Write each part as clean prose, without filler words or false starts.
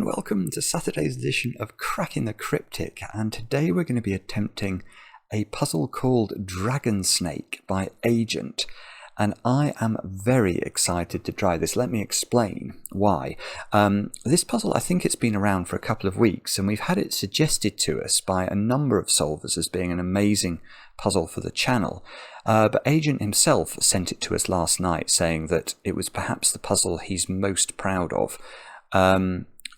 and welcome to Saturday's edition of Cracking the Cryptic, and today we're going to be attempting a puzzle called Dragonsnake by Agent, and I am very excited to try this. Let me explain why. This puzzle, I think it's been around for a couple of weeks, and we've had it suggested to us by a number of solvers as being an amazing puzzle for the channel. But Agent himself sent it to us last night saying that it was perhaps the puzzle he's most proud of.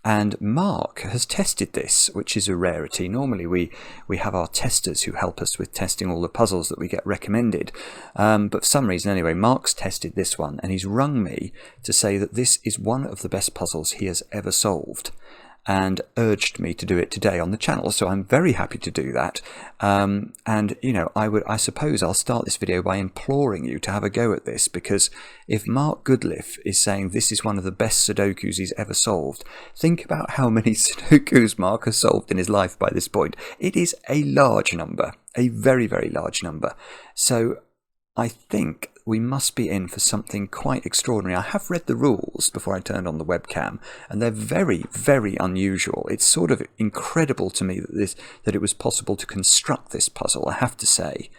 And Mark has tested this, which is a rarity. Normally we have our testers who help us with testing all the puzzles that we get recommended. But for some reason anyway, Mark's tested this one and he's rung me to say that this is one of the best puzzles he has ever solved, and urged me to do it today on the channel, so I'm very happy to do that. And you know, I suppose I'll start this video by imploring you to have a go at this, because if Mark Goodliff is saying this is one of the best Sudokus he's ever solved, think about how many Sudokus Mark has solved in his life by this point. It is a large number, a very, very large number. So I think we must be in for something quite extraordinary. I have read the rules before I turned on the webcam, and they're very, very unusual. It's sort of incredible to me that it was possible to construct this puzzle, I have to say.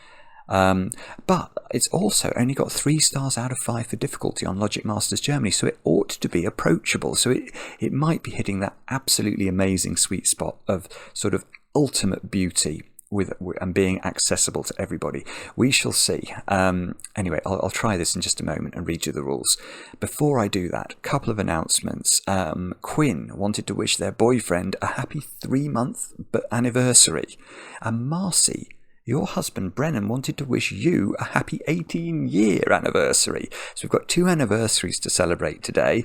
But it's also only got 3 stars out of 5 for difficulty on Logic Masters Germany, so it ought to be approachable. So it might be hitting that absolutely amazing sweet spot of sort of ultimate beauty and being accessible to everybody. We shall see. Anyway, I'll try this in just a moment and read you the rules. Before I do that, a couple of announcements. Quinn wanted to wish their boyfriend a happy 3-month anniversary, and Marcy, your husband Brennan, wanted to wish you a happy 18-year anniversary. So we've got 2 anniversaries to celebrate today.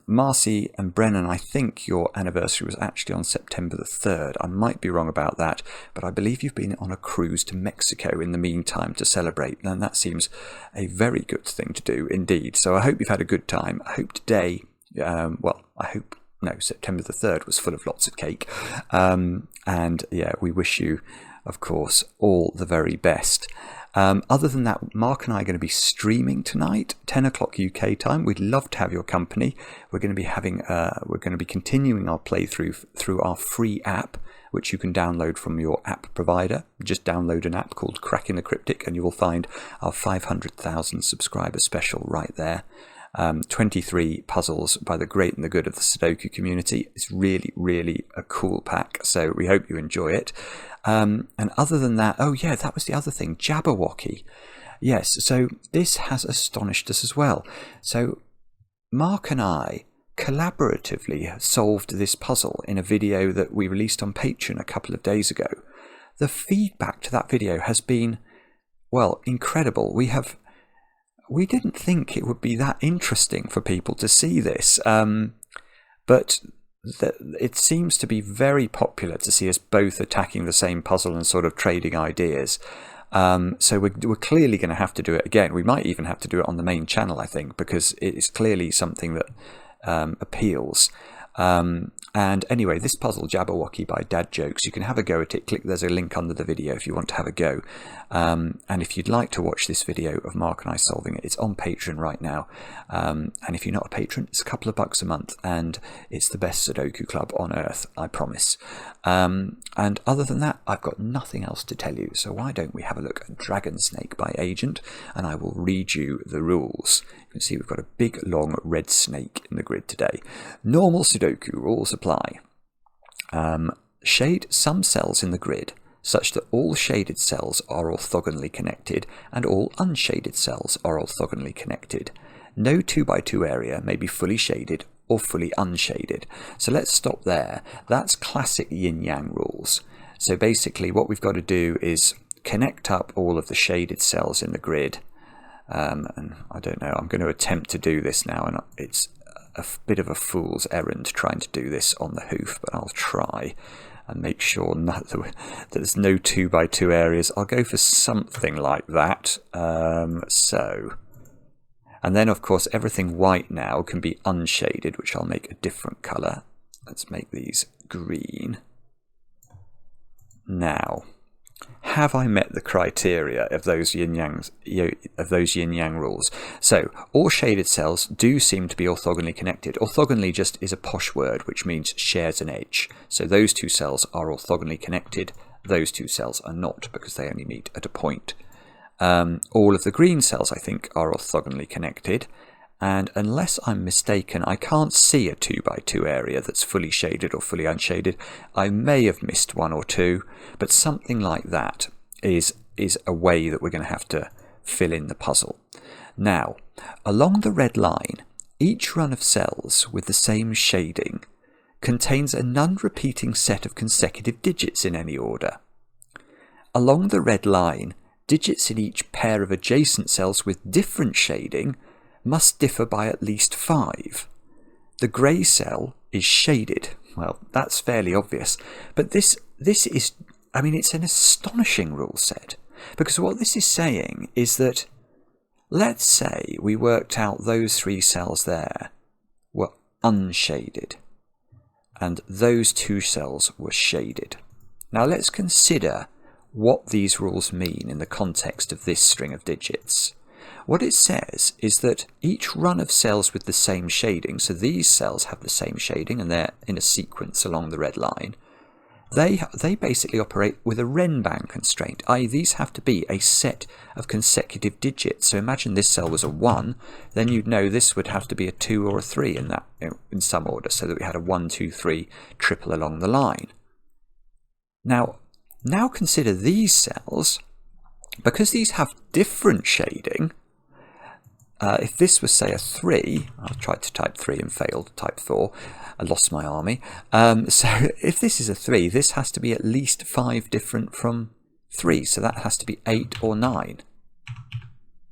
Marcy and Brennan, I think your anniversary was actually on September the 3rd. I might be wrong about that, but I believe you've been on a cruise to Mexico in the meantime to celebrate, and that seems a very good thing to do indeed. So I hope you've had a good time. I hope today, September the 3rd was full of lots of cake. And yeah, we wish you, of course, all the very best. Other than that, Mark and I are going to be streaming tonight, 10 o'clock UK time. We'd love to have your company. We're going to be continuing our playthrough through our free app, which you can download from your app provider. Just download an app called Cracking the Cryptic, and you will find our 500,000 subscriber special right there. 23 puzzles by the great and the good of the Sudoku community. It's really, really a cool pack, so we hope you enjoy it. And other than that, oh yeah, that was the other thing, Jabberwocky. Yes, so this has astonished us as well. So Mark and I collaboratively solved this puzzle in a video that we released on Patreon a couple of days ago. The feedback to that video has been, well, incredible. We didn't think it would be that interesting for people to see this, but it seems to be very popular to see us both attacking the same puzzle and sort of trading ideas. So we're clearly going to have to do it again. We might even have to do it on the main channel, I think, because it is clearly something that appeals. And anyway, this puzzle, Jabberwocky by Dad Jokes, you can have a go at it. There's a link under the video if you want to have a go. And if you'd like to watch this video of Mark and I solving it, it's on Patreon right now. And if you're not a patron, it's a couple of bucks a month, and it's the best Sudoku club on earth, I promise. And other than that, I've got nothing else to tell you. So why don't we have a look at Dragonsnake by Agent, and I will read you the rules. You can see we've got a big, long red snake in the grid today. Normal Sudoku rules apply. Shade some cells in the grid such that all shaded cells are orthogonally connected and all unshaded cells are orthogonally connected. No 2x2 area may be fully shaded or fully unshaded. So let's stop there. That's classic yin-yang rules. So basically what we've got to do is connect up all of the shaded cells in the grid. And I don't know, I'm going to attempt to do this now, and it's a bit of a fool's errand trying to do this on the hoof, but I'll try and make sure that there's no 2x2 areas. I'll go for something like that. And then of course everything white now can be unshaded, which I'll make a different colour. Let's make these green. Now, have I met the criteria of those yin yang rules? So all shaded cells do seem to be orthogonally connected. Orthogonally just is a posh word which means shares an edge. So those two cells are orthogonally connected. Those two cells are not, because they only meet at a point. All of the green cells, I think, are orthogonally connected. And unless I'm mistaken, I can't see a 2x2 area that's fully shaded or fully unshaded. I may have missed one or two, but something like that is a way that we're going to have to fill in the puzzle. Now, along the red line, each run of cells with the same shading contains a non-repeating set of consecutive digits in any order. Along the red line, digits in each pair of adjacent cells with different shading must differ by at least 5. The grey cell is shaded. Well, that's fairly obvious. But this is, I mean, it's an astonishing rule set. Because what this is saying is that, let's say we worked out those 3 cells there were unshaded, and those 2 cells were shaded. Now let's consider what these rules mean in the context of this string of digits. What it says is that each run of cells with the same shading, so these cells have the same shading and they're in a sequence along the red line, they basically operate with a Renban constraint, i.e. these have to be a set of consecutive digits. So imagine this cell was a 1, then you'd know this would have to be a 2 or a 3 in some order, so that we had a 1, 2, 3 triple along the line. Now consider these cells, because these have different shading. If this was, say, a 3, I tried to type 3 and failed, type 4, I lost my army. So if this is a 3, this has to be at least 5 different from 3, so that has to be 8 or 9.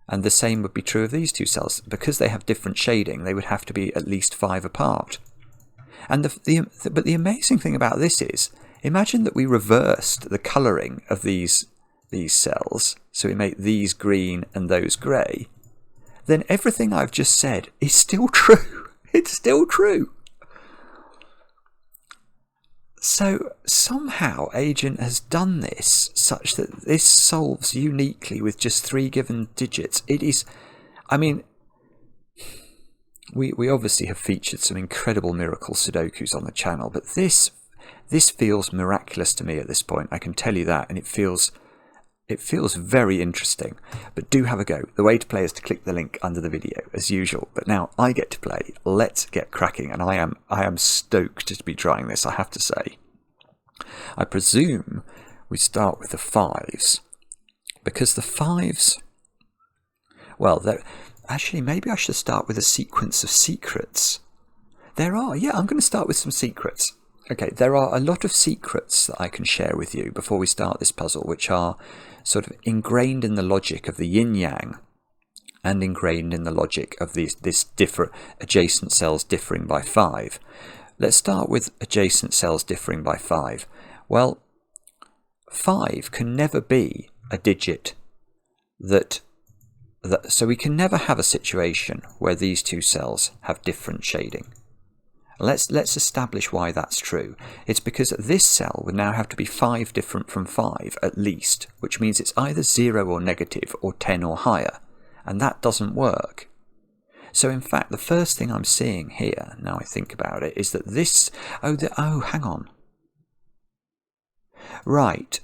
And the same would be true of these 2 cells. Because they have different shading, they would have to be at least 5 apart. And but the amazing thing about this is, imagine that we reversed the colouring of these cells, so we make these green and those grey, then everything I've just said is still true. It's still true. So somehow Agent has done this such that this solves uniquely with just 3 given digits. It is, I mean, we obviously have featured some incredible miracle Sudokus on the channel, but this feels miraculous to me at this point. I can tell you that, and it feels very interesting. But do have a go. The way to play is to click the link under the video, as usual. But now I get to play. Let's get cracking. And I am stoked to be trying this, I have to say. I presume we start with the 5s. Because the 5s... Well, actually, maybe I should start with a sequence of secrets. There are. Yeah, I'm going to start with some secrets. Okay, there are a lot of secrets that I can share with you before we start this puzzle, which are sort of ingrained in the logic of the yin-yang and ingrained in the logic of this different adjacent cells differing by 5. Let's start with adjacent cells differing by 5. Well, 5 can never be a digit so we can never have a situation where these 2 cells have different shading. Let's establish why that's true. It's because this cell would now have to be 5 different from 5 at least, which means it's either 0 or negative or 10 or higher, and that doesn't work. So in fact, the first thing I'm seeing here, now I think about it, is that this... hang on. Right,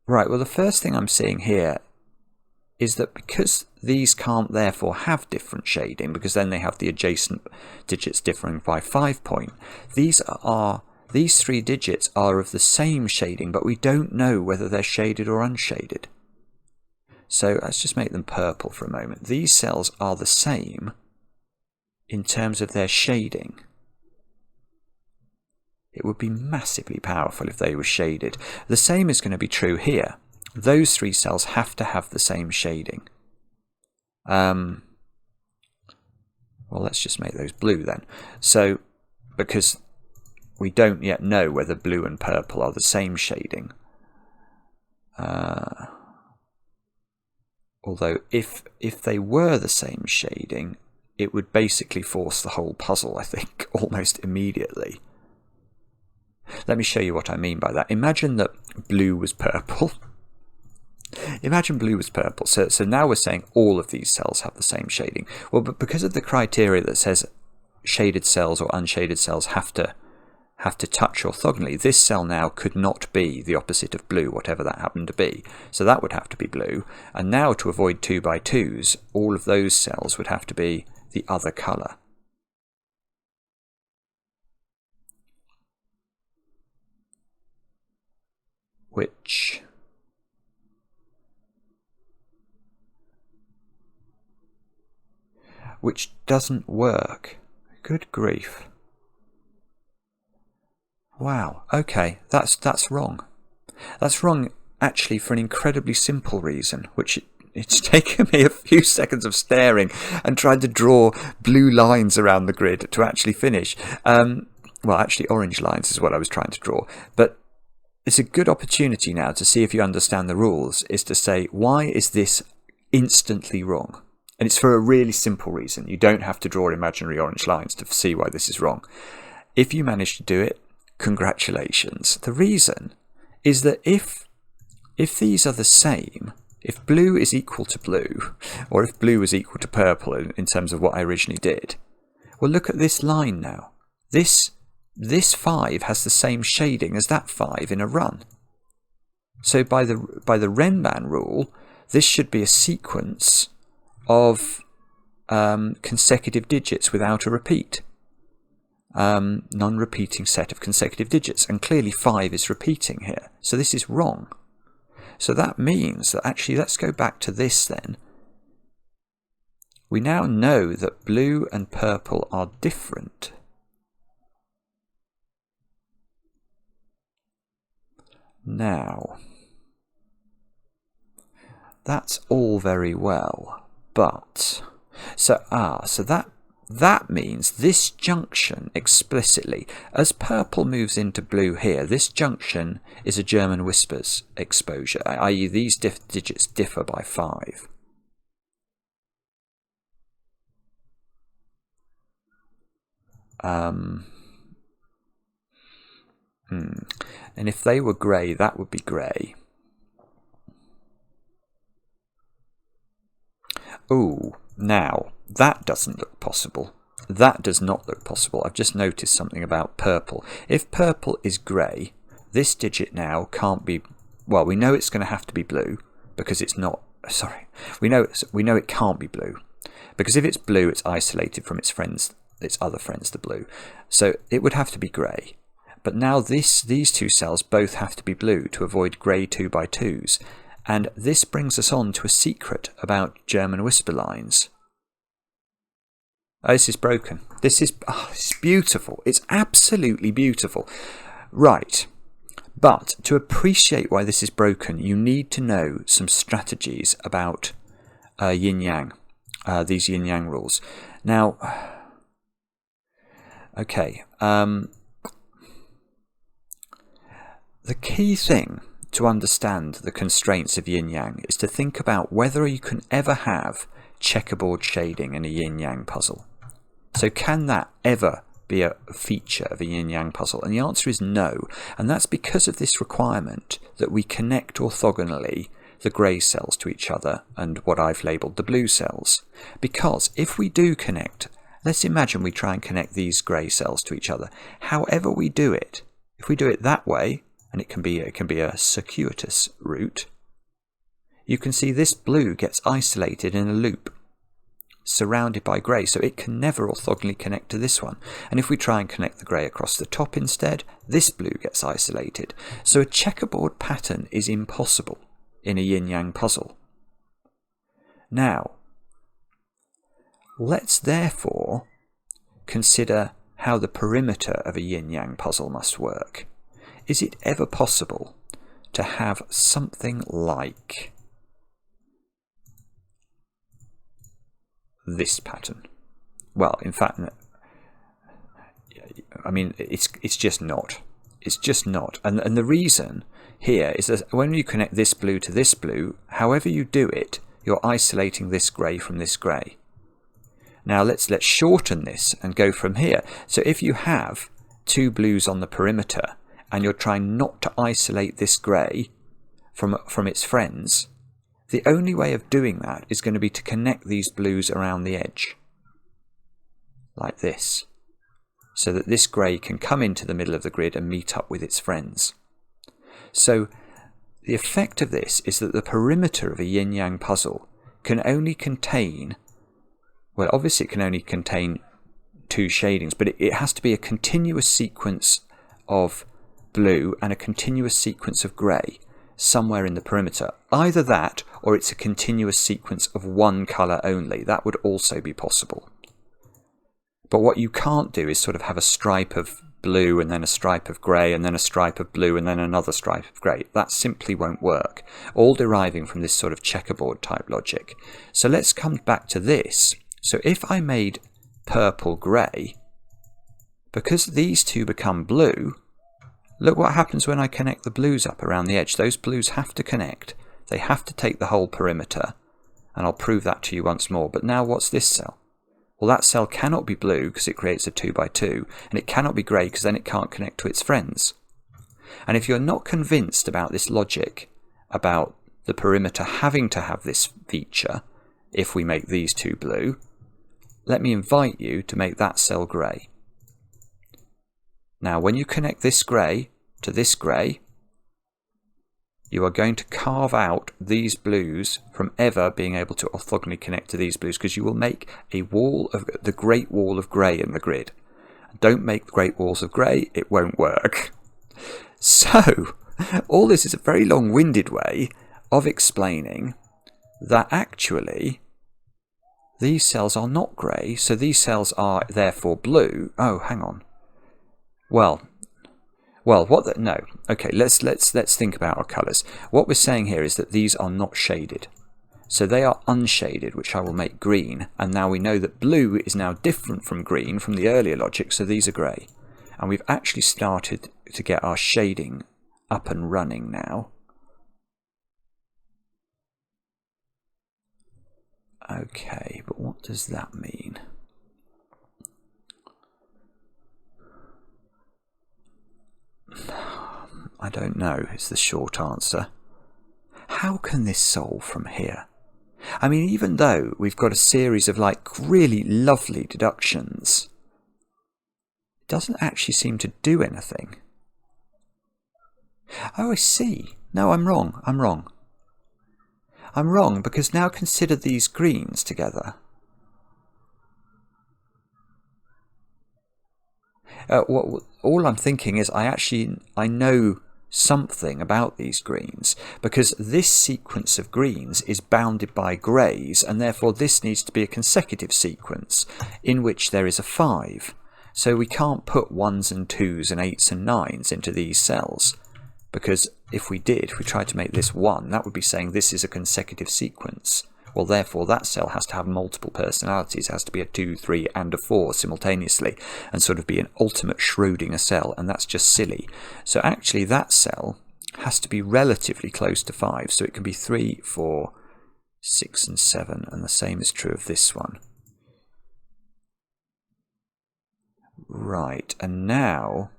well, the first thing I'm seeing here is that because these can't therefore have different shading, because then they have the adjacent digits differing by 5 point, these 3 digits are of the same shading, but we don't know whether they're shaded or unshaded. So let's just make them purple for a moment. These cells are the same in terms of their shading. It would be massively powerful if they were shaded. The same is going to be true here. Those 3 cells have to have the same shading. Well, let's just make those blue then. So, because we don't yet know whether blue and purple are the same shading. Although, if they were the same shading, it would basically force the whole puzzle, I think, almost immediately. Let me show you what I mean by that. Imagine that blue was purple. Imagine blue was purple. So now we're saying all of these cells have the same shading. Well, but because of the criteria that says shaded cells or unshaded cells have to touch orthogonally, this cell now could not be the opposite of blue, whatever that happened to be. So that would have to be blue. And now to avoid 2 by 2s, all of those cells would have to be the other colour. Which doesn't work. Good grief. Wow, okay, that's wrong. That's wrong actually for an incredibly simple reason, which it's taken me a few seconds of staring and trying to draw blue lines around the grid to actually finish. Well, actually orange lines is what I was trying to draw. But it's a good opportunity now to see if you understand the rules, is to say, why is this instantly wrong? And it's for a really simple reason. You don't have to draw imaginary orange lines to see why this is wrong. If you manage to do it, congratulations. The reason is that if these are the same, if blue is equal to blue, or if blue is equal to purple in terms of what I originally did, well, look at this line now. This 5 has the same shading as that 5 in a run. So by the Renban rule, this should be a sequence of consecutive digits without a repeat. Non-repeating set of consecutive digits, and clearly 5 is repeating here, so this is wrong. So that means that actually, let's go back to this then. We now know that blue and purple are different. Now, that's all very well, but so that means this junction explicitly, as purple moves into blue here, this junction is a German whispers exposure, i.e. these digits differ by 5. And if they were grey, that would be grey. Ooh, now, that doesn't look possible. That does not look possible. I've just noticed something about purple. If purple is grey, this digit now can't be... Well, we know it's going to have to be blue, because it's not... Sorry. We know it can't be blue. Because if it's blue, it's isolated from its friends, its other friends, the blue. So it would have to be grey. But now these two cells both have to be blue to avoid grey 2 by 2s. And this brings us on to a secret about German whisper lines. Oh, this is broken. This is beautiful. It's absolutely beautiful. Right. But to appreciate why this is broken, you need to know some strategies about yin-yang, these yin-yang rules. Now, okay. The key thing to understand the constraints of yin-yang is to think about whether you can ever have checkerboard shading in a yin-yang puzzle. So can that ever be a feature of a yin-yang puzzle? And the answer is no. And that's because of this requirement that we connect orthogonally the grey cells to each other and what I've labelled the blue cells. Because if we do connect, let's imagine we try and connect these grey cells to each other. However we do it, if we do it that way, and it can be a circuitous route, you can see this blue gets isolated in a loop surrounded by grey, so it can never orthogonally connect to this one. And if we try and connect the grey across the top instead, this blue gets isolated. So a checkerboard pattern is impossible in a yin-yang puzzle. Now, let's therefore consider how the perimeter of a yin-yang puzzle must work. Is it ever possible to have something like this pattern? Well, in fact, I mean, it's just not. It's just not. And the reason here is that when you connect this blue to this blue, however you do it, you're isolating this grey from this grey. Now let's shorten this and go from here. So if you have two blues on the perimeter and you're trying not to isolate this grey from its friends, the only way of doing that is going to be to connect these blues around the edge, like this, so that this grey can come into the middle of the grid and meet up with its friends. So the effect of this is that the perimeter of a yin-yang puzzle can only contain, well, obviously it can only contain two shadings, but it has to be a continuous sequence of blue and a continuous sequence of grey somewhere in the perimeter. Either that, or it's a continuous sequence of one colour only. That would also be possible. But what you can't do is sort of have a stripe of blue and then a stripe of grey and then a stripe of blue and then another stripe of grey. That simply won't work, all deriving from this sort of checkerboard type logic. So let's come back to this. So if I made purple grey, because these two become blue, look what happens when I connect the blues up around the edge. Those blues have to connect. They have to take the whole perimeter, and I'll prove that to you once more. But now what's this cell? Well, that cell cannot be blue because it creates a 2 by 2, and it cannot be grey because then it can't connect to its friends. And if you're not convinced about this logic, about the perimeter having to have this feature, if we make these two blue, let me invite you to make that cell grey. Now, when you connect this grey to this grey, you are going to carve out these blues from ever being able to orthogonally connect to these blues, because you will make a wall of the great wall of grey in the grid. Don't make great walls of grey, it won't work. So, all this is a very long-winded way of explaining that actually these cells are not grey, so these cells are therefore blue. Oh, hang on. Well, no. Okay, let's think about our colours. What we're saying here is that these are not shaded. So they are unshaded, which I will make green. And now we know that blue is now different from green from the earlier logic, so these are grey. And we've actually started to get our shading up and running now. Okay, but what does that mean? I don't know, is the short answer. How can this solve from here? I mean, even though we've got a series of like really lovely deductions, it doesn't actually seem to do anything. Oh, I see. No, I'm wrong. I'm wrong because now consider these greens together. All I'm thinking is I know something about these greens, because this sequence of greens is bounded by greys, and therefore this needs to be a consecutive sequence in which there is a 5. So we can't put 1s and 2s and 8s and 9s into these cells, because if we tried to make this 1, that would be saying this is a consecutive sequence. Well, therefore that cell has to have multiple personalities. It has to be a 2, 3 and a 4 simultaneously, and sort of be an ultimate Schrödinger cell, and that's just silly. So actually that cell has to be relatively close to 5, so it can be 3, 4, 6 and 7, and the same is true of this one. Right, and now...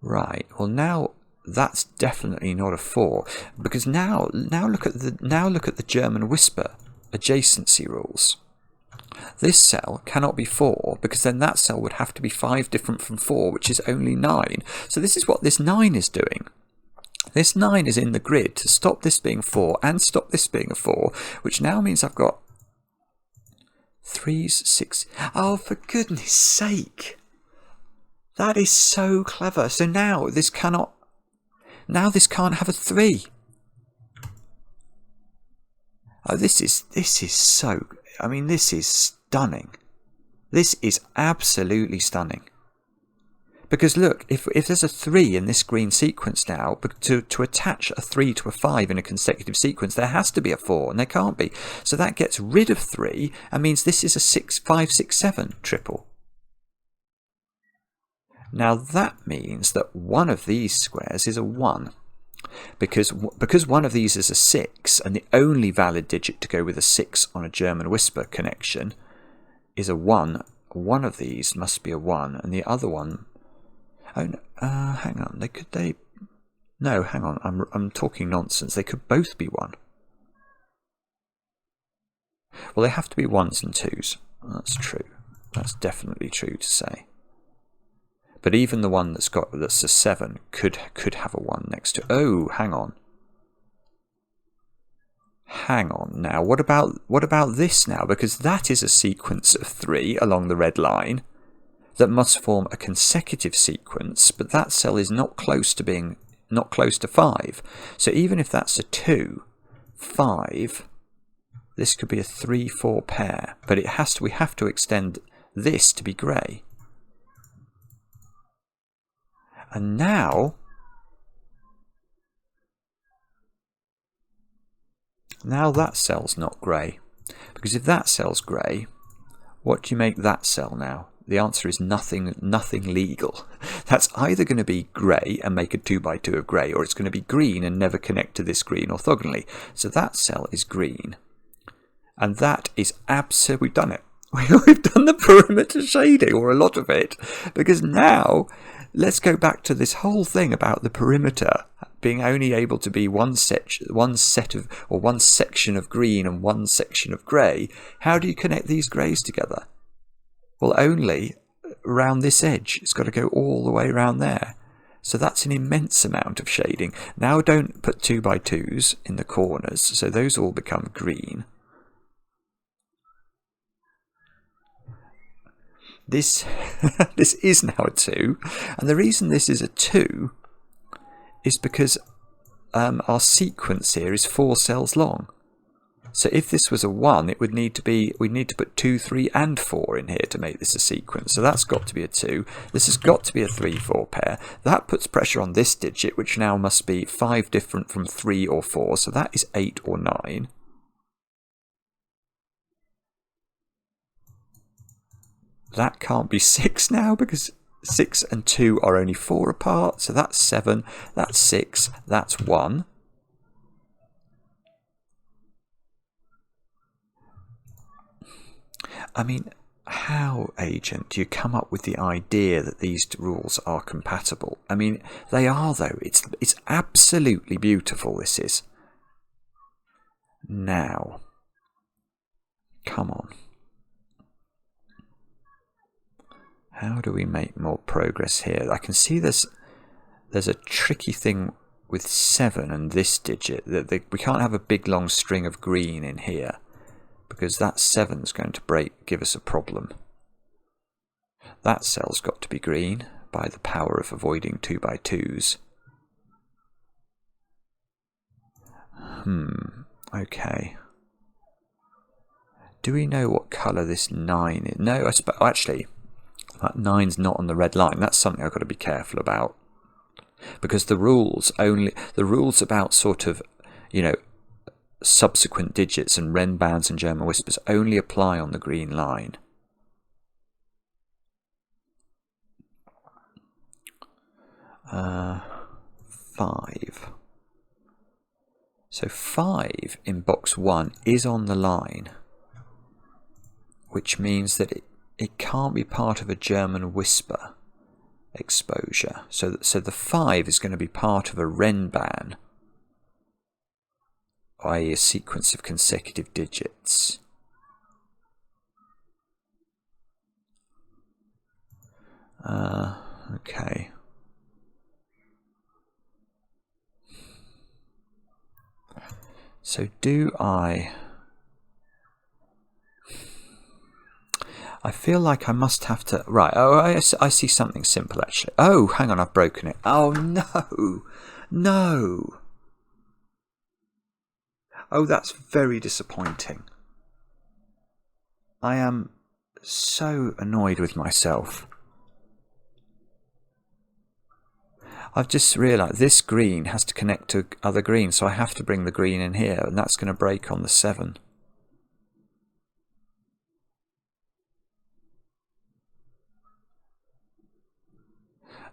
Right. Well, now that's definitely not a 4, because now look at the German whisper adjacency rules. This cell cannot be 4, because then that cell would have to be 5 different from 4, which is only 9. So this is what this 9 is doing. This 9 is in the grid to stop this being 4 and stop this being a 4, which now means I've got 3s, 6. Oh, for goodness sake! That is so clever. So now this can't have a 3. Oh, this is so, I mean, this is stunning. This is absolutely stunning. Because look, if there's a 3 in this green sequence now, but to attach a 3 to a 5 in a consecutive sequence, there has to be a 4, and there can't be. So that gets rid of 3 and means this is a 6, 5, 6, 7 triple. Now that means that one of these squares is a 1. because one of these is a 6, and the only valid digit to go with a 6 on a German whisper connection is a 1. One of these must be a 1, and the other one... Oh, no, hang on. No, hang on. I'm talking nonsense. They could both be 1. Well, they have to be 1s and 2s. That's true. That's definitely true to say. But even the one that's a 7 could have a 1 next to. Oh, hang on. Hang on now. What about this now? Because that is a sequence of 3 along the red line that must form a consecutive sequence, but that cell is not close to 5. So even if that's a 2, 5, this could be a 3-4 pair, but we have to extend this to be grey. And now that cell's not grey, because if that cell's grey, what do you make that cell now? The answer is nothing legal. That's either going to be grey and make a 2x2 of grey, or it's going to be green and never connect to this green orthogonally. So that cell is green. And that is absolutely... We've done it. We've done the perimeter shading, or a lot of it, because now let's go back to this whole thing about the perimeter being only able to be one section of green and one section of grey. How do you connect these greys together? Well, only around this edge. It's got to go all the way around there. So that's an immense amount of shading. Now don't put 2x2s in the corners, so those all become green. This is now a 2, and the reason this is a 2 is because our sequence here is 4 cells long. So if this was a 1, we'd need to put 2, 3 and 4 in here to make this a sequence. So that's got to be a 2. This has got to be a 3-4 pair. That puts pressure on this digit, which now must be 5 different from 3 or 4. So that is 8 or 9. That can't be 6 now, because 6 and 2 are only 4 apart. So that's 7, that's 6, that's 1. I mean, how, agent, do you come up with the idea that these rules are compatible? I mean, they are, though. It's absolutely beautiful, this is. Now, come on. How do we make more progress here? I can see there's a tricky thing with 7 and this digit. We can't have a big long string of green in here, because that 7's going to give us a problem. That cell's got to be green by the power of avoiding 2x2s. Okay. Do we know what colour this 9 is? No, actually, that 9's not on the red line. That's something I've got to be careful about, because the rules about sort of, subsequent digits and Ren bands and German whispers only apply on the green line. Uh, 5. So 5 in box 1 is on the line, which means that it can't be part of a German whisper exposure. So the 5 is going to be part of a Ren ban, i.e. a sequence of consecutive digits. Okay. So I feel like I must have to... Right, oh, I see something simple, actually. Oh, hang on, I've broken it. Oh, no! No! Oh, that's very disappointing. I am so annoyed with myself. I've just realised this green has to connect to other greens, so I have to bring the green in here, and that's going to break on the 7.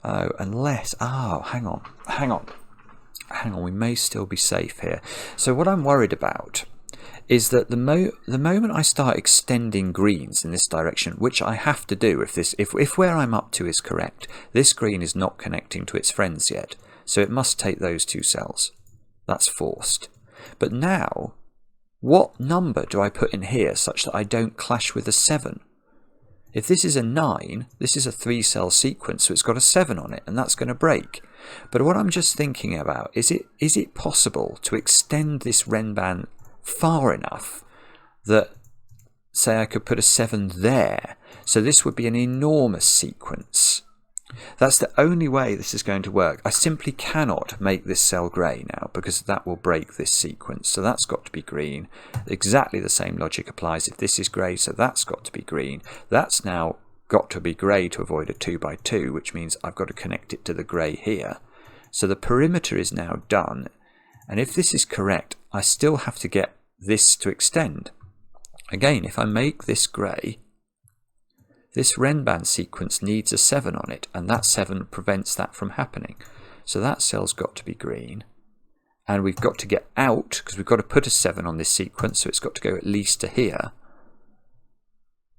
Oh, unless... Oh, hang on. hang on, we may still be safe here. So what I'm worried about is that the moment I start extending greens in this direction, which I have to do if where I'm up to is correct, this green is not connecting to its friends yet, so it must take those 2 cells. That's forced. But now, what number do I put in here such that I don't clash with a 7? If this is a 9, this is a 3-cell sequence, so it's got a 7 on it, and that's going to break. But what I'm just thinking about is it possible to extend this Renban far enough that, say, I could put a 7 there, so this would be an enormous sequence. That's the only way this is going to work. I simply cannot make this cell grey now, because that will break this sequence. So that's got to be green. Exactly the same logic applies if this is grey, so that's got to be green. That's now got to be grey to avoid a 2x2, which means I've got to connect it to the grey here. So the perimeter is now done, and if this is correct, I still have to get this to extend. Again, if I make this grey, this Renban sequence needs a 7 on it, and that 7 prevents that from happening. So that cell's got to be green, and we've got to get out, because we've got to put a 7 on this sequence, so it's got to go at least to here.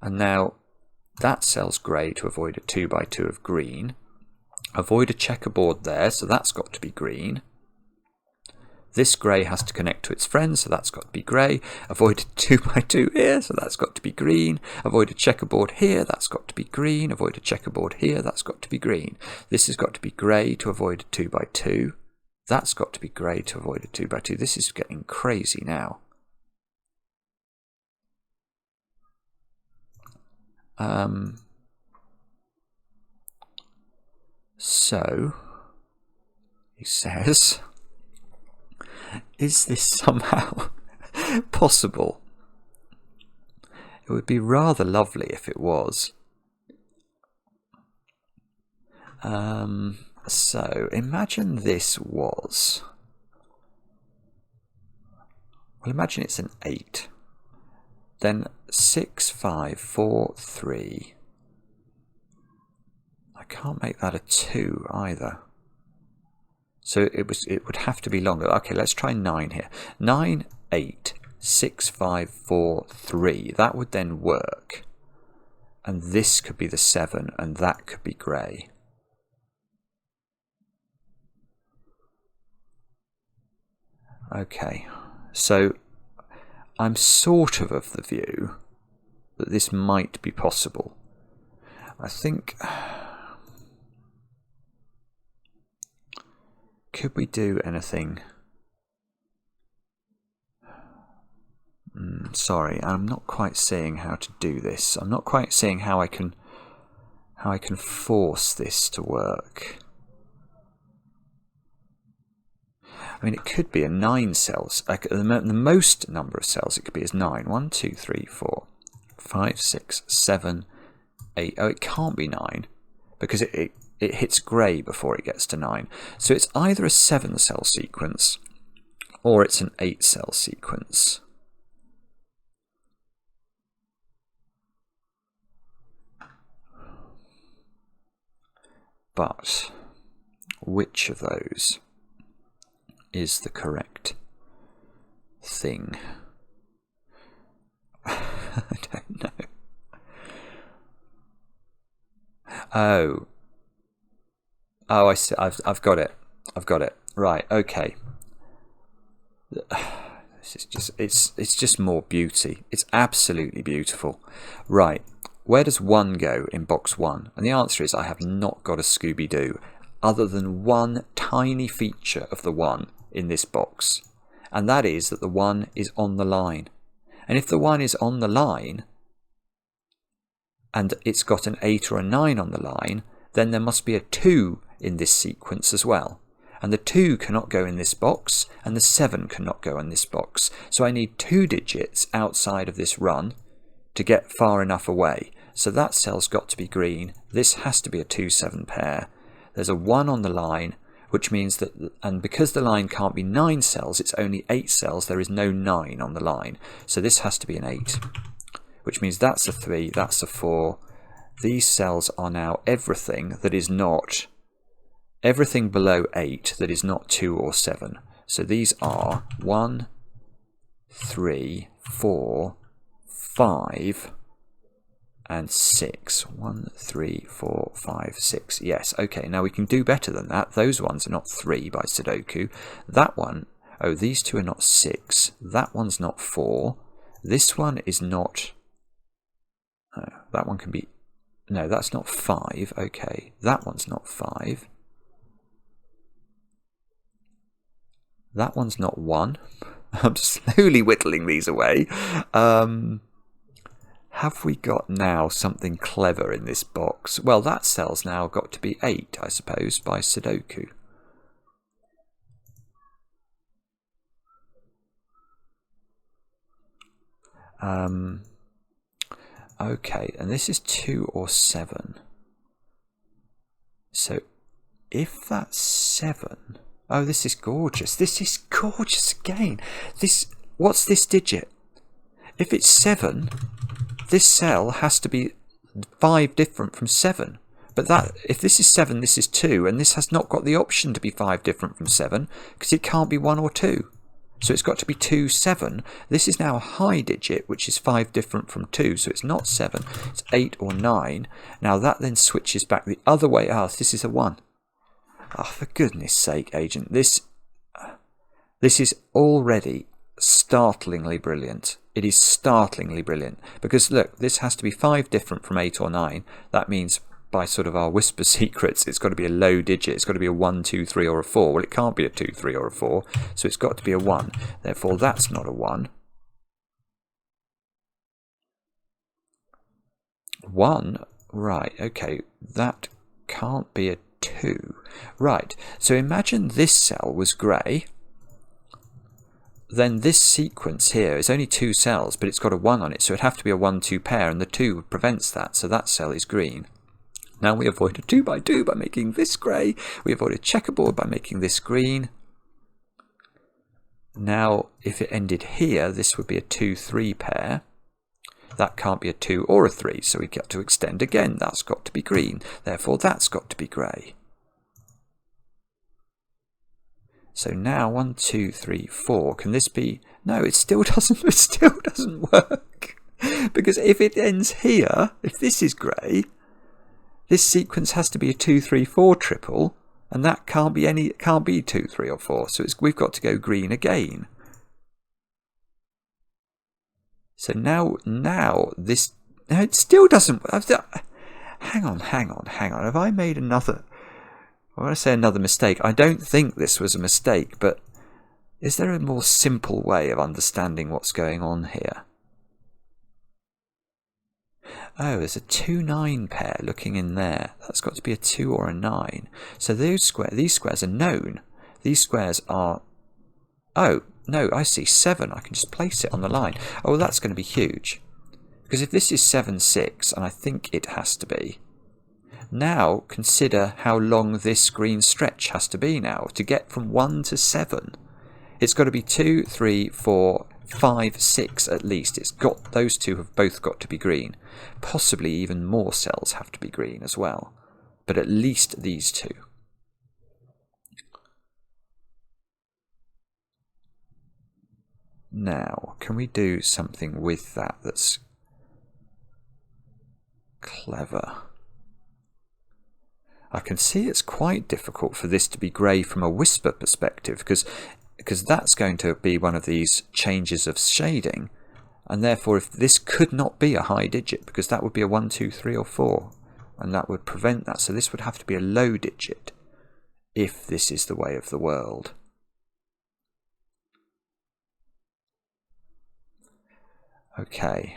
And now that cell's grey to avoid a 2x2 of green. Avoid a checkerboard there, so that's got to be green. This grey has to connect to its friends, so that's got to be grey. Avoid a 2x2 here, so that's got to be green. Avoid a checkerboard here, that's got to be green. Avoid a checkerboard here, that's got to be green. This has got to be grey to avoid a 2x2. That's got to be grey to avoid a 2x2. This is getting crazy now. So, he says, is this somehow possible? It would be rather lovely if it was. So, imagine this was... Well, imagine it's an 8. Then 6, 5, 4, 3... I can't make that a 2 either. So it would have to be longer. Okay, let's try 9 here. 9, 8, 6, 5, 4, 3. That would then work. And this could be the 7, and that could be grey. Okay, so I'm sort of the view that this might be possible. I think... Could we do anything? Sorry, I'm not quite seeing how to do this. I'm not quite seeing how I can force this to work. I mean, it could be a 9 cells. Like, the most number of cells it could be is 9. 1, 2, 3, 4, 5, 6, 7, 8. Oh, it can't be 9 because it hits grey before it gets to 9. So it's either a 7-cell sequence or it's an 8-cell sequence. But which of those is the correct thing? I don't know. Oh, I see. I've got it. I've got it. Right. Okay. This is just it's just more beauty. It's absolutely beautiful. Right. Where does 1 go in box 1? And the answer is I have not got a Scooby-Doo other than one tiny feature of the 1 in this box. And that is that the 1 is on the line. And if the 1 is on the line and it's got an 8 or a 9 on the line, then there must be a 2 in this sequence as well. And the 2 cannot go in this box, and the 7 cannot go in this box. So I need 2 digits outside of this run to get far enough away. So that cell's got to be green. This has to be a 2-7 pair. There's a 1 on the line, which means that, and because the line can't be 9 cells, it's only 8 cells, there is no 9 on the line. So this has to be an 8, which means that's a 3, that's a 4. These cells are now everything that is not everything below 8 that is not 2 or 7. So these are 1, 3, 4, 5, and 6. 1, 3, 4, 5, 6. Yes, okay, now we can do better than that. Those ones are not 3 by Sudoku. That one, oh, these two are not 6. That one's not 4. This one is not... Oh, that one can be... No, that's not 5. Okay, that one's not 5. That one's not 1. I'm slowly whittling these away. Have we got now something clever in this box? Well, that cell's now got to be 8, I suppose, by Sudoku. Okay, and this is 2 or 7. So if that's 7... Oh, this is gorgeous. This is gorgeous again. What's this digit? If it's 7, this cell has to be 5 different from 7. But if this is 7, this is 2, and this has not got the option to be 5 different from 7, because it can't be 1 or 2. So it's got to be 2, 7. This is now a high digit, which is 5 different from 2, so it's not 7, it's 8 or 9. Now that then switches back the other way. Ah, this is a 1. Oh, for goodness sake, Agent, this is already startlingly brilliant. It is startlingly brilliant. Because, look, this has to be 5 different from 8 or 9. That means, by sort of our whisper secrets, it's got to be a low digit. It's got to be a 1, 2, 3, or a 4. Well, it can't be a 2, 3, or a 4, so it's got to be a 1. Therefore, that's not a 1. 1, right, okay, that can't be a 2. Right, so imagine this cell was grey. Then this sequence here is only 2 cells, but it's got a 1 on it, so it'd have to be a 1-2 pair, and the 2 prevents that, so that cell is green. Now we avoid a 2 by 2 by making this grey. We avoid a checkerboard by making this green. Now, if it ended here, this would be a 2-3 pair. That can't be a 2 or a 3, so we've got to extend again. That's got to be green. Therefore, that's got to be grey. So now 1, 2, 3, 4. Can this be? No, it still doesn't. It still doesn't work. Because if it ends here, if this is grey, this sequence has to be a 2, 3, 4 triple, and that can't be any. It can't be 2, 3, or 4. So we've got to go green again. So now this. No, it still doesn't. Hang on. Have I made another? I want to say another mistake. I don't think this was a mistake, but is there a more simple way of understanding what's going on here? Oh, there's a 2-9 pair looking in there. That's got to be a 2 or a 9. So these squares are known. These squares are... Oh, no, I see 7. I can just place it on the line. Oh, well, that's going to be huge. Because if this is 7, 6, and I think it has to be... Now, consider how long this green stretch has to be now to get from 1 to 7. It's got to be 2, 3, 4, 5, 6 at least. Those two have both got to be green. Possibly even more cells have to be green as well. But at least these two. Now, can we do something with that that's clever? I can see it's quite difficult for this to be grey from a whisper perspective because that's going to be one of these changes of shading, and therefore if this could not be a high digit because that would be a 1, 2, 3 or 4, and that would prevent that. So this would have to be a low digit if this is the way of the world. Okay.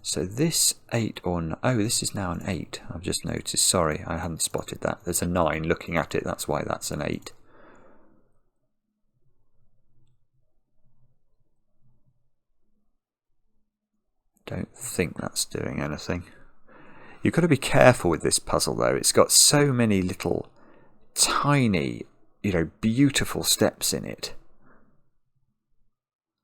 So this 8 or... Oh, this is now an 8. I've just noticed. Sorry, I hadn't spotted that. There's a 9 looking at it. That's why that's an 8. Don't think that's doing anything. You've got to be careful with this puzzle, though. It's got so many little, tiny, beautiful steps in it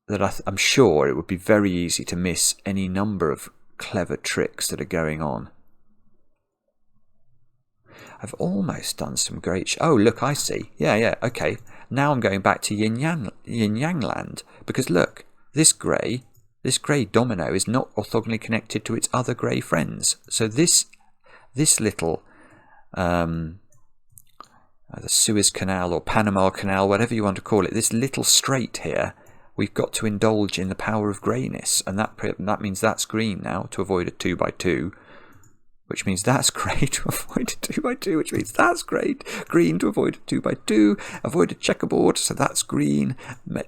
that I'm sure it would be very easy to miss any number of clever tricks that are going on. I've almost done some great... oh, look, I see. Yeah, okay. Now I'm going back to yin-yang land. Because look, this grey domino is not orthogonally connected to its other grey friends. So this little... the Suez Canal or Panama Canal, whatever you want to call it, this little strait here, we've got to indulge in the power of greyness, and that means that's green now to avoid a 2 by 2, which means that's grey to avoid a 2 by 2, which means that's green to avoid a 2 by 2, avoid a checkerboard, so that's green,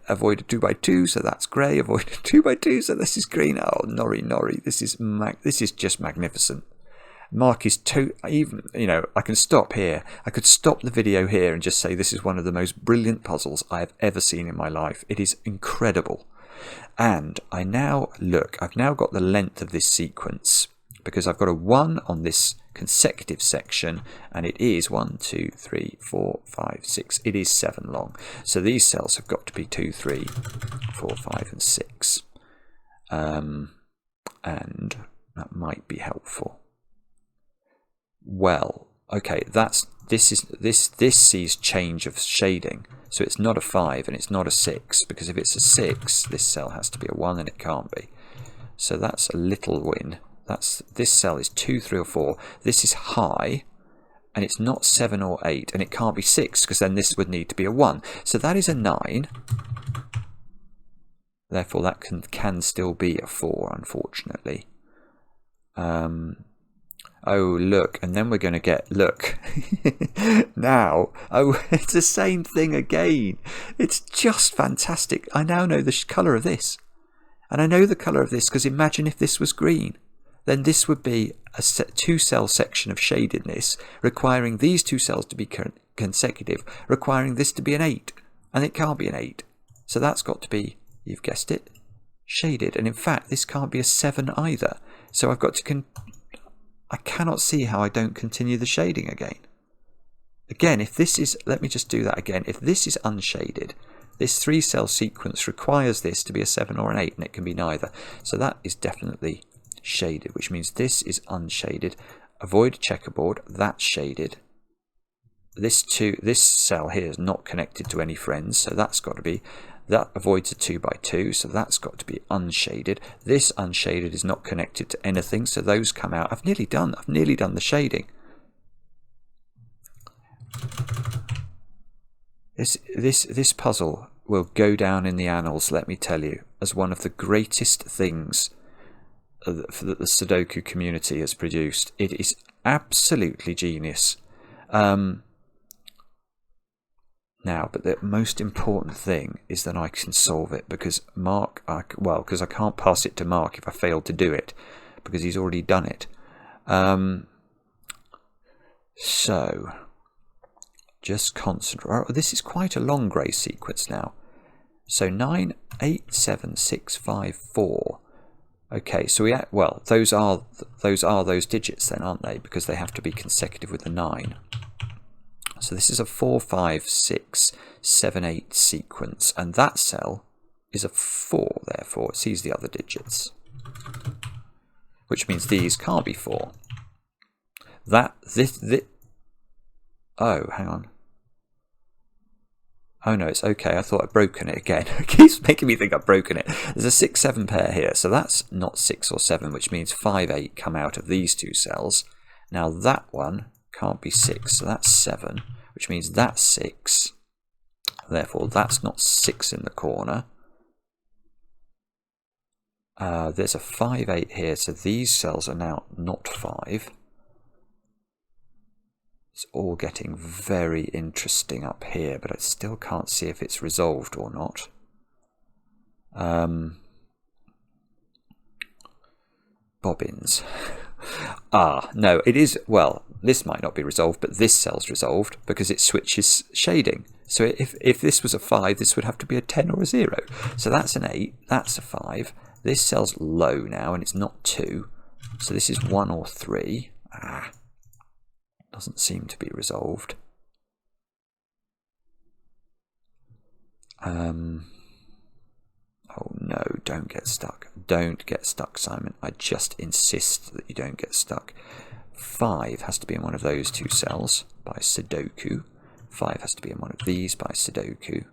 avoid a 2 by 2, so that's grey, avoid a 2 by 2, so this is green. Oh, nori, this is just magnificent. Mark is even, I can stop here. I could stop the video here and just say this is one of the most brilliant puzzles I have ever seen in my life. It is incredible. And I've now got the length of this sequence because I've got a 1 on this consecutive section and it is 1, 2, 3, 4, 5, 6. It is 7 long. So these cells have got to be 2, 3, 4, 5 and 6. And that might be helpful. Well, okay, this sees change of shading, so it's not a 5 and it's not a 6, because if it's a 6, this cell has to be a 1 and it can't be. So that's a little win. This cell is 2, 3 or 4. This is high, and it's not 7 or 8, and it can't be 6, because then this would need to be a 1. So that is a 9. Therefore, that can still be a 4, unfortunately. Oh, look, and then we're going to get, look, now, oh, it's the same thing again. It's just fantastic. I now know the colour of this. And I know the colour of this because imagine if this was green. Then this would be a 2-cell section of shadedness, requiring these 2 cells to be consecutive, requiring this to be an 8. And it can't be an 8. So that's got to be, you've guessed it, shaded. And in fact, this can't be a 7 either. So I've got to... I cannot see how I don't continue the shading again. Again, if this is... let me just do that again. If this is unshaded, this 3-cell sequence requires this to be a 7 or an 8, and it can be neither. So that is definitely shaded, which means this is unshaded. Avoid checkerboard, that's shaded. This cell here is not connected to any friends, so that's got to be... that avoids a 2 by 2, so that's got to be unshaded. This unshaded is not connected to anything, so those come out. I've nearly done the shading. This puzzle will go down in the annals, let me tell you, as one of the greatest things that the Sudoku community has produced. It is absolutely genius. Now, but the most important thing is that I can solve it, because because I can't pass it to Mark if I fail to do it, because he's already done it. So, just concentrate. Oh, this is quite a long grey sequence now. So 9, 8, 7, 6, 5, 4. Okay, so those are those digits then, aren't they? Because they have to be consecutive with the 9. So this is a 4, 5, 6, 7, 8 sequence, and that cell is a 4, therefore it sees the other digits, which means these can't be 4. Oh, hang on. Oh no, it's okay. I thought I'd broken it again. It keeps making me think I've broken it. There's a 6, 7 pair here, so that's not 6 or 7, which means 5, 8 come out of these 2 cells. Now that one can't be 6, so that's 7, which means that's 6. Therefore, that's not 6 in the corner. There's a 5, 8 here, so these cells are now not 5. It's all getting very interesting up here, but I still can't see if it's resolved or not. Bobbins. No, it is, well, this might not be resolved, but this cell's resolved because it switches shading. So if this was a 5, this would have to be a 10 or a 0. So that's an 8, that's a 5. This cell's low now, and it's not 2. So this is 1 or 3. Doesn't seem to be resolved. Oh no, don't get stuck. Don't get stuck, Simon. I just insist that you don't get stuck. 5 has to be in one of those two cells by sudoku. 5 has to be in one of these by sudoku.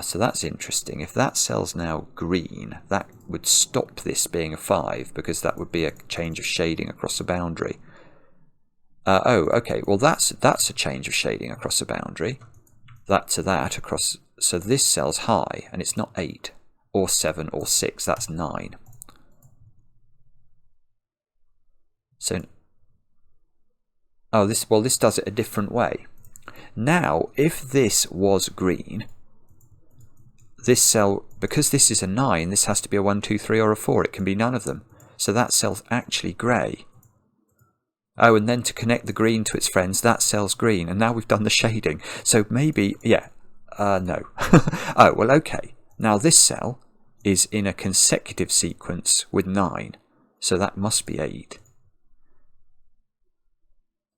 So that's interesting. If that cell's now green, that would stop this being a 5, because that would be a change of shading across a boundary. Oh, okay. Well, that's a change of shading across a boundary. That to that across. So this cell's high, and it's not 8 or 7 or 6. That's 9. So, oh, this does it a different way. Now, if this was green, this cell, because this is a 9, this has to be a 1, 2, 3 or a 4. It can be none of them. So that cell's actually grey. Oh, and then to connect the green to its friends, that cell's green. And now we've done the shading. So maybe, yeah, no. Oh, well, okay. Now this cell is in a consecutive sequence with 9. So that must be 8.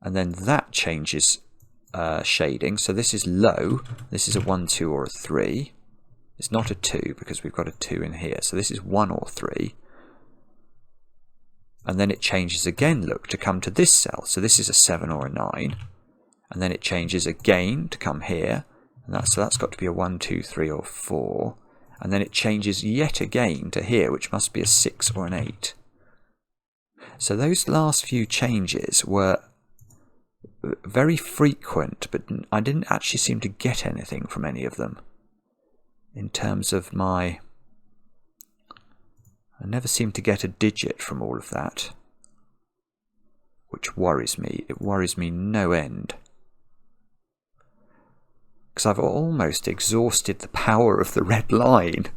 And then that changes shading. So this is low. This is a 1, 2 or a 3. It's not a 2 because we've got a 2 in here. So this is 1 or 3. And then it changes again, look, to come to this cell. So this is a 7 or a 9. And then it changes again to come here. And so that's got to be a 1, 2, 3 or 4. And then it changes yet again to here, which must be a 6 or an 8. So those last few changes were very frequent, but I didn't actually seem to get anything from any of them. In terms of I never seem to get a digit from all of that, which worries me. It worries me no end. Because I've almost exhausted the power of the red line.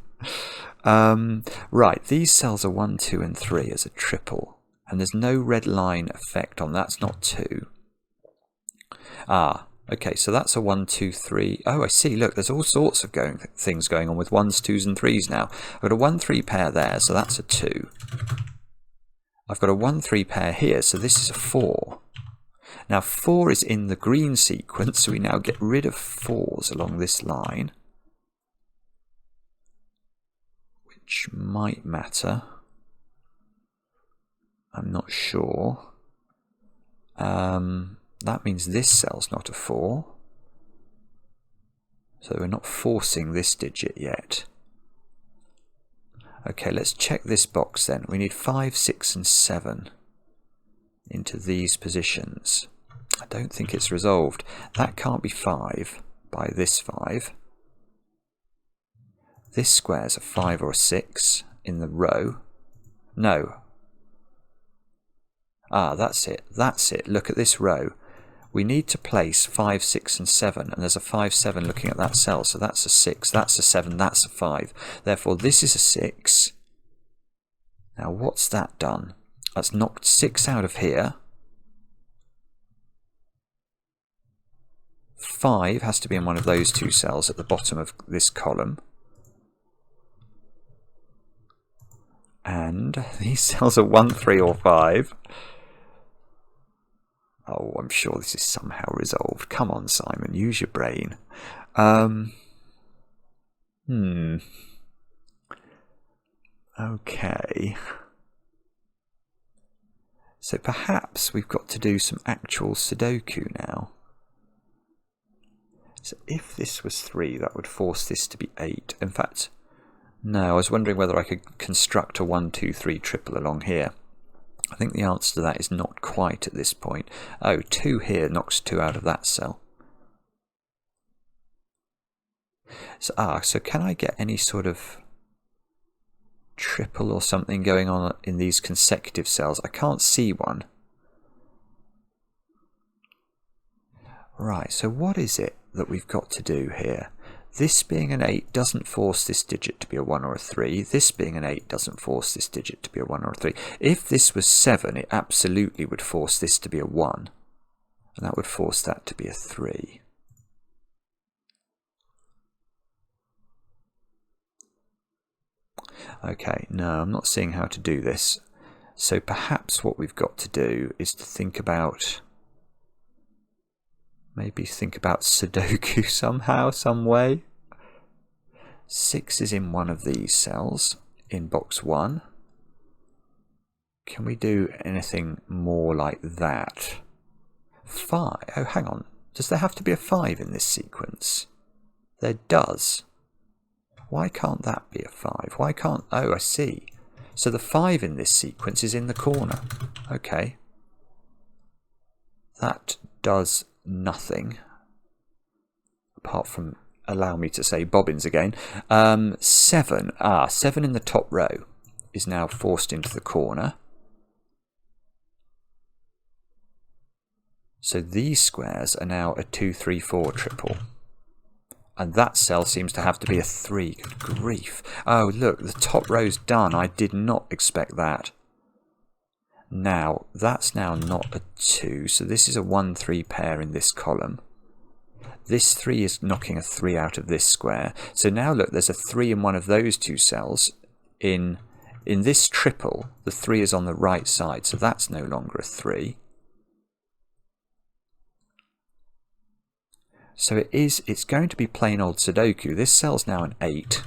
Right, these cells are 1, 2 and 3 as a triple, and there's no red line effect on that's not 2. Okay, so that's a 1, 2, 3. Oh, I see. Look, there's all sorts of things going on with 1s, 2s and 3s now. I've got a 1, 3 pair there, so that's a 2. I've got a 1, 3 pair here, so this is a 4. Now 4 is in the green sequence, so we now get rid of 4s along this line, which might matter. I'm not sure. That means this cell's not a 4. So we're not forcing this digit yet. Okay, let's check this box then. We need 5, 6 and 7 into these positions. I don't think it's resolved. That can't be 5 by this 5. This square's a 5 or a 6 in the row. No. That's it. That's it. Look at this row. We need to place 5, 6 and 7, and there's a 5, 7 looking at that cell, so that's a 6, that's a 7, that's a 5. Therefore, this is a 6. Now, what's that done? That's knocked 6 out of here. 5 has to be in one of those two cells at the bottom of this column. And these cells are 1, 3 or 5. Oh, I'm sure this is somehow resolved. Come on, Simon, use your brain. Okay. So perhaps we've got to do some actual Sudoku now. So if this was 3, that would force this to be 8. In fact, no, I was wondering whether I could construct a 1, 2, 3 triple along here. I think the answer to that is not quite at this point. Oh, 2 here knocks 2 out of that cell. So can I get any sort of triple or something going on in these consecutive cells? I can't see one. Right, so what is it that we've got to do here? This being an 8 doesn't force this digit to be a 1 or a 3. This being an 8 doesn't force this digit to be a 1 or a 3. If this was 7, it absolutely would force this to be a 1. And that would force that to be a 3. Okay, no, I'm not seeing how to do this. So perhaps what we've got to do is to think about... Maybe think about Sudoku somehow, some way. 6 is in one of these cells, in box 1. Can we do anything more like that? 5. Oh, hang on. Does there have to be a 5 in this sequence? There does. Why can't that be a 5? Why can't... Oh, I see. So the 5 in this sequence is in the corner. Okay. That does nothing. Apart from allow me to say bobbins again. 7. 7 in the top row is now forced into the corner. So these squares are now a 2, 3, 4 triple. And that cell seems to have to be a 3. Good grief. Oh, look, the top row's done. I did not expect that. Now, that's now not a 2. So this is a 1, 3 pair in this column. This 3 is knocking a 3 out of this square. So now look, there's a 3 in one of those two cells. In this triple, the 3 is on the right side. So that's no longer a 3. So it's going to be plain old Sudoku. This cell's now an 8.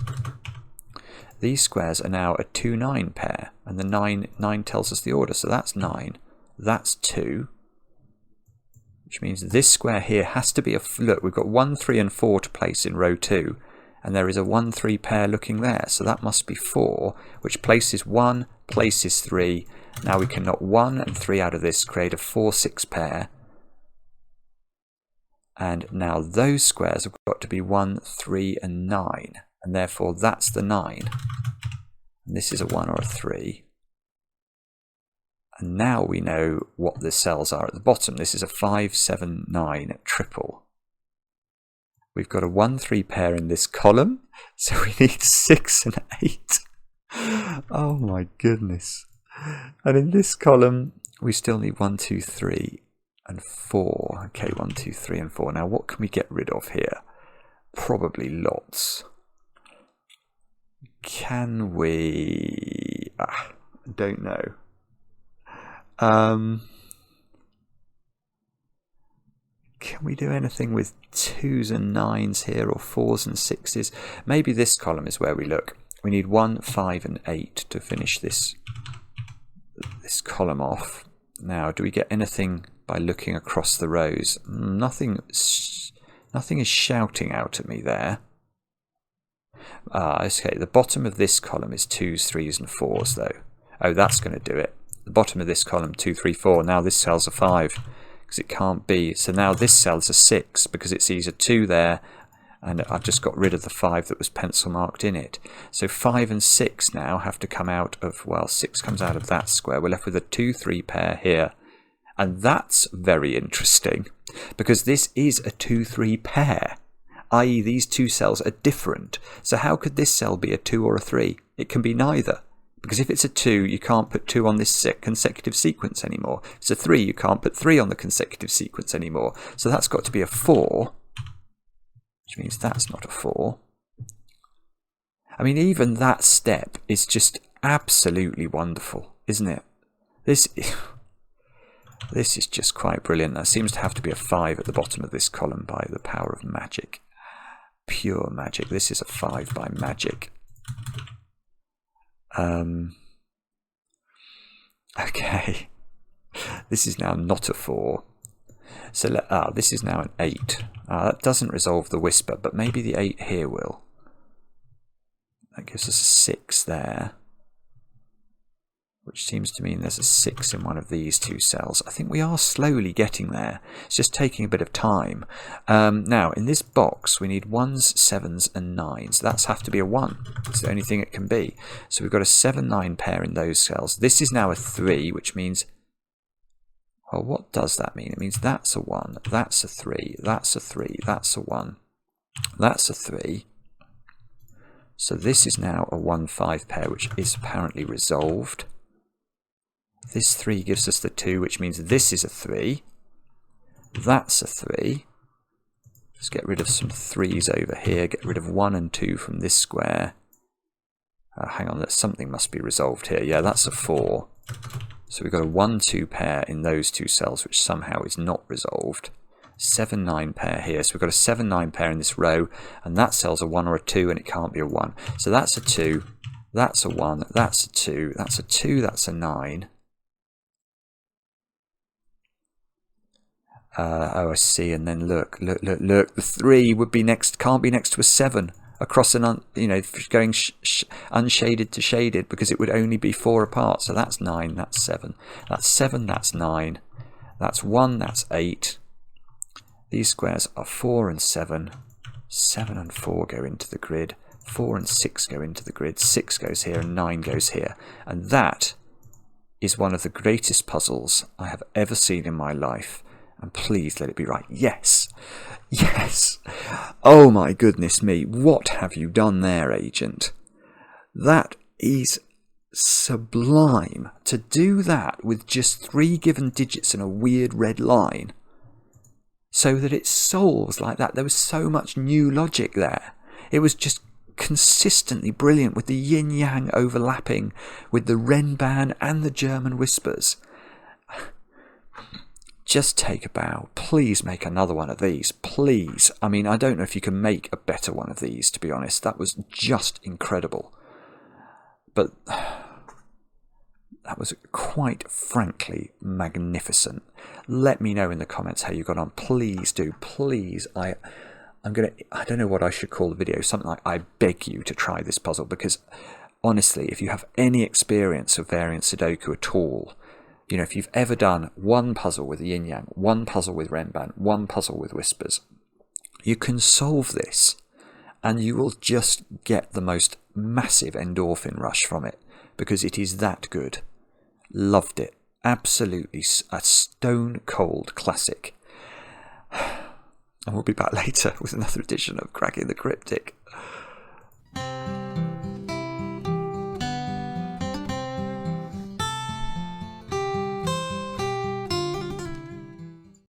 These squares are now a 2, 9 pair. And the 9 tells us the order. So that's 9. That's 2. Which means this square here has to be a... Look, we've got 1, 3 and 4 to place in row 2. And there is a 1, 3 pair looking there. So that must be 4, which places 1, places 3. Now we can knock 1 and 3 out of this, create a 4, 6 pair. And now those squares have got to be 1, 3 and 9. And therefore that's the 9. And this is a 1 or a 3. And now we know what the cells are at the bottom. This is a 5, 7, 9 triple. We've got a 1, 3 pair in this column. So we need 6 and 8. Oh my goodness. And in this column, we still need 1, 2, 3. And 4. Okay, 1, 2, 3 and 4. Now what can we get rid of here? Probably lots. Can we... I don't know. Can we do anything with 2s and 9s here, or 4s and 6s? Maybe this column is where we look. We need 1, 5 and 8 to finish this column off. Now, do we get anything by looking across the rows? Nothing is shouting out at me there. Okay, the bottom of this column is 2s, 3s and 4s though. Oh, that's going to do it. The bottom of this column, 2, 3, 4. Now this cell's a 5 because it can't be. So now this cell's a 6 because it sees a 2 there, and I've just got rid of the 5 that was pencil marked in it. So 5 and 6 now have to come out of, well, 6 comes out of that square. We're left with a 2, 3 pair here. And that's very interesting because this is a 2, 3 pair, i.e. these two cells are different. So how could this cell be a 2 or a 3? It can be neither. Because if it's a 2, you can't put 2 on this consecutive sequence anymore. If it's a 3, you can't put 3 on the consecutive sequence anymore. So that's got to be a 4, which means that's not a 4. I mean, even that step is just absolutely wonderful, isn't it? This is just quite brilliant. There seems to have to be a 5 at the bottom of this column by the power of magic. Pure magic. This is a 5 by magic. Okay. This is now not a 4. So this is now an 8. That doesn't resolve the whisper, but maybe the 8 here will. That gives us a 6 there, which seems to mean there's a 6 in one of these two cells. I think we are slowly getting there. It's just taking a bit of time. Now, in this box, we need 1s, 7s, and 9s. That's have to be a 1. It's the only thing it can be. So we've got a 7, 9 pair in those cells. This is now a 3, which means... Well, what does that mean? It means that's a 1, that's a 3, that's a 3, that's a 1, that's a 3. So this is now a 1, 5 pair, which is apparently resolved. This 3 gives us the 2, which means this is a 3. That's a 3. Let's get rid of some 3s over here. Get rid of 1 and 2 from this square. Hang on, something must be resolved here. Yeah, that's a 4. So we've got a 1, 2 pair in those two cells, which somehow is not resolved. 7, 9 pair here. So we've got a 7, 9 pair in this row, and that cell's a 1 or a 2, and it can't be a 1. So that's a 2. That's a 1. That's a 2. That's a 2. That's a 9. Oh, I see. And then look. The 3 would be next. Can't be next to a 7 across an going unshaded to shaded, because it would only be 4 apart. So that's 9. That's 7. That's 7. That's 9. That's 1. That's 8. These squares are 4 and 7. 7 and 4 go into the grid. 4 and 6 go into the grid. 6 goes here and 9 goes here. And that is one of the greatest puzzles I have ever seen in my life. And please let it be right. Yes. Yes. Oh my goodness me. What have you done there, Agent? That is sublime. To do that with just 3 given digits and a weird red line, so that it solves like that. There was so much new logic there. It was just consistently brilliant, with the yin-yang overlapping with the Renban and the German whispers. Just take a bow. Please make another one of these. Please. I mean, I don't know if you can make a better one of these, to be honest. That was just incredible. But that was quite frankly magnificent. Let me know in the comments how you got on. Please do. Please. I don't know what I should call the video. Something like, I beg you to try this puzzle, because honestly, if you have any experience of variant Sudoku at all, if you've ever done one puzzle with yin yang, one puzzle with Renban, one puzzle with whispers, you can solve this and you will just get the most massive endorphin rush from it, because it is that good. Loved it. Absolutely a stone cold classic. And we'll be back later with another edition of Cracking the Cryptic.